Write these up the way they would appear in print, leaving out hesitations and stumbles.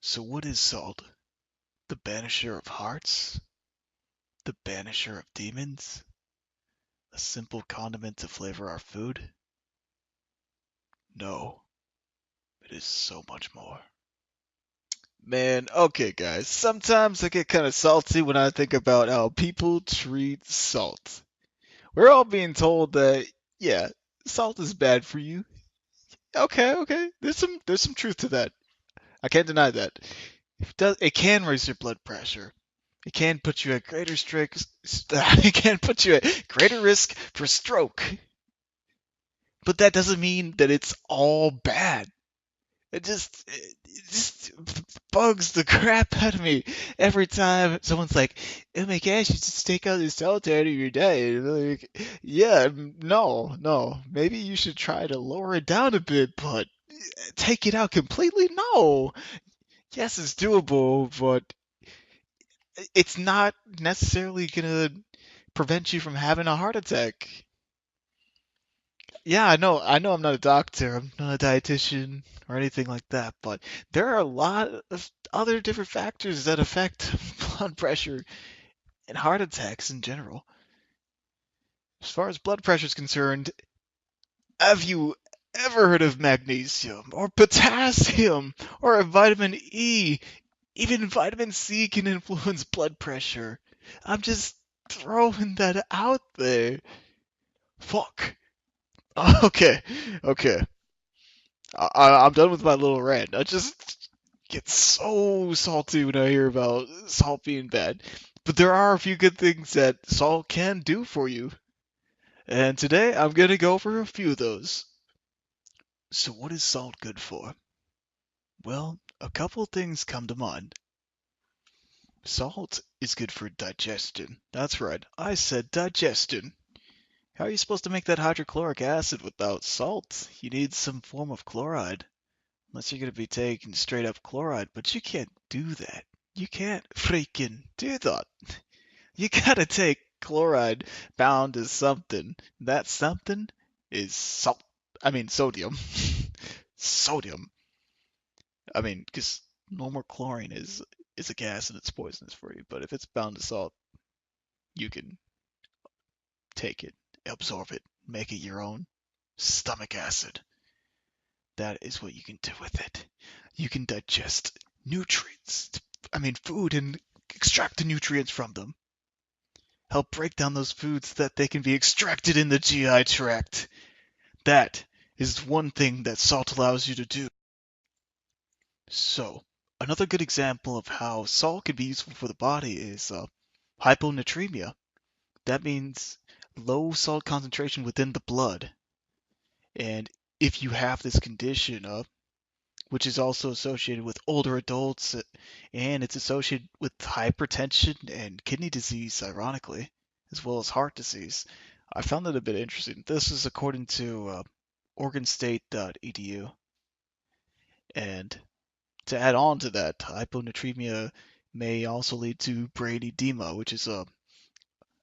So what is salt? The banisher of hearts? The banisher of demons? A simple condiment to flavor our food? No, it is so much more. Man, okay guys, sometimes I get kind of salty when I think about how people treat salt. We're all being told that, yeah, salt is bad for you. Okay, there's some truth to that. I can't deny that. It can raise your blood pressure. It can put you at greater strict. It can put you at greater risk for stroke. But that doesn't mean that it's all bad. It just bugs the crap out of me every time someone's like, "Oh my gosh, you just take all this salt out of your diet." And like, yeah, no. Maybe you should try to lower it down a bit, but take it out completely? No. Yes, it's doable, but it's not necessarily gonna prevent you from having a heart attack. Yeah, I know I'm not a doctor, I'm not a dietitian or anything like that, but there are a lot of other different factors that affect blood pressure and heart attacks in general. As far as blood pressure is concerned, have you ever heard of magnesium or potassium or a vitamin E? Even vitamin C can influence blood pressure. I'm just throwing that out there. Fuck. Okay, okay. I'm done with my little rant. I just get so salty when I hear about salt being bad. But there are a few good things that salt can do for you. And today I'm gonna go over a few of those. So what is salt good for? Well, a couple things come to mind. Salt is good for digestion. That's right, I said digestion. How are you supposed to make that hydrochloric acid without salt? You need some form of chloride. Unless you're going to be taking straight up chloride, but you can't do that. You can't freaking do that. You gotta take chloride bound to something. That something is salt. I mean, sodium. Sodium. I mean, because normal chlorine is a gas and it's poisonous for you. But if it's bound to salt, you can take it, absorb it, make it your own stomach acid. That is what you can do with it. You can digest nutrients, I mean food, and extract the nutrients from them. Help break down those foods so that they can be extracted in the GI tract. That is one thing that salt allows you to do. So, another good example of how salt can be useful for the body is hyponatremia. That means low salt concentration within the blood. And if you have this condition, which is also associated with older adults, and it's associated with hypertension and kidney disease, ironically, as well as heart disease. I found that a bit interesting. This is according to OregonState.edu. And to add on to that, hyponatremia may also lead to brain edema, which is a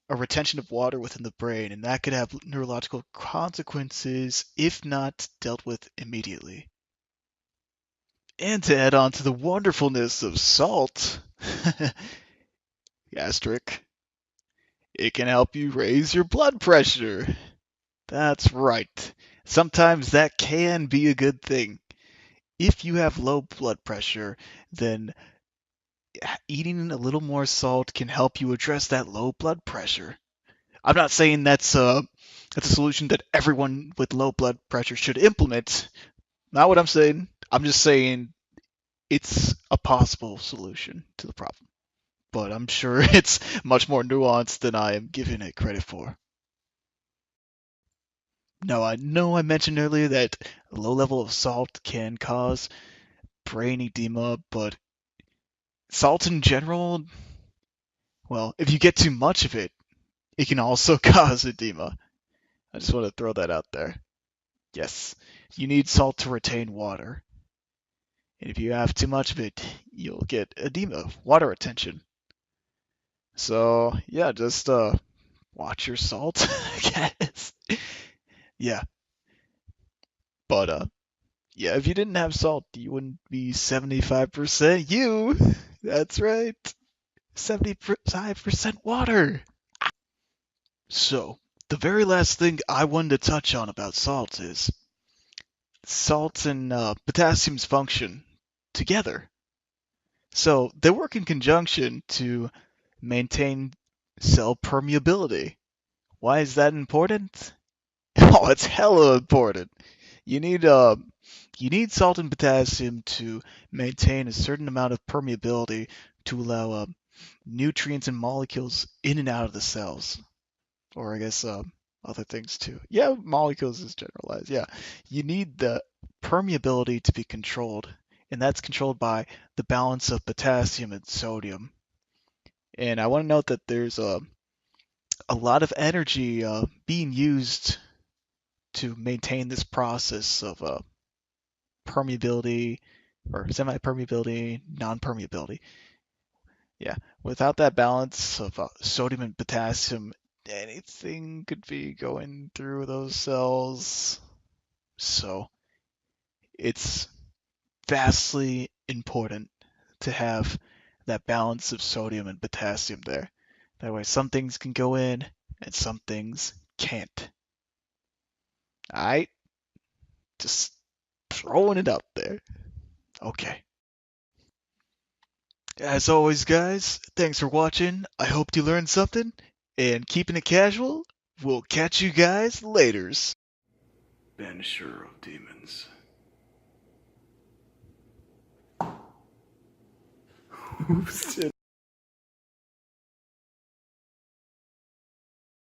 retention of water within the brain, and that could have neurological consequences if not dealt with immediately. And to add on to the wonderfulness of salt, gastric, it can help you raise your blood pressure. That's right. Sometimes that can be a good thing. If you have low blood pressure, then eating a little more salt can help you address that low blood pressure. I'm not saying that's a solution that everyone with low blood pressure should implement. Not what I'm saying. I'm just saying it's a possible solution to the problem. But I'm sure it's much more nuanced than I am giving it credit for. Now, I know I mentioned earlier that a low level of salt can cause brain edema, but salt in general, well, if you get too much of it, it can also cause edema. I just want to throw that out there. Yes, you need salt to retain water. And if you have too much of it, you'll get edema, water retention. So, yeah, just watch your salt, I guess. Yeah, but Yeah, if you didn't have salt, you wouldn't be 75% you. That's right. 75% water. So, the very last thing I wanted to touch on about salt is salt and potassium's function together. So, they work in conjunction to maintain cell permeability. Why is that important? Oh, it's hella important. You need uh, you need salt and potassium to maintain a certain amount of permeability to allow nutrients and molecules in and out of the cells, or I guess other things too. Yeah, molecules is generalized. Yeah, you need the permeability to be controlled, and that's controlled by the balance of potassium and sodium. And I want to note that there's a lot of energy being used to maintain this process of permeability or semi-permeability, non-permeability. Yeah, without that balance of sodium and potassium, anything could be going through those cells. So it's vastly important to have that balance of sodium and potassium there. That way, some things can go in and some things can't. Alright? Just throwing it out there. Okay. As always, guys, thanks for watching. I hope you learned something. And keeping it casual, we'll catch you guys laters. Banisher of demons. Oops,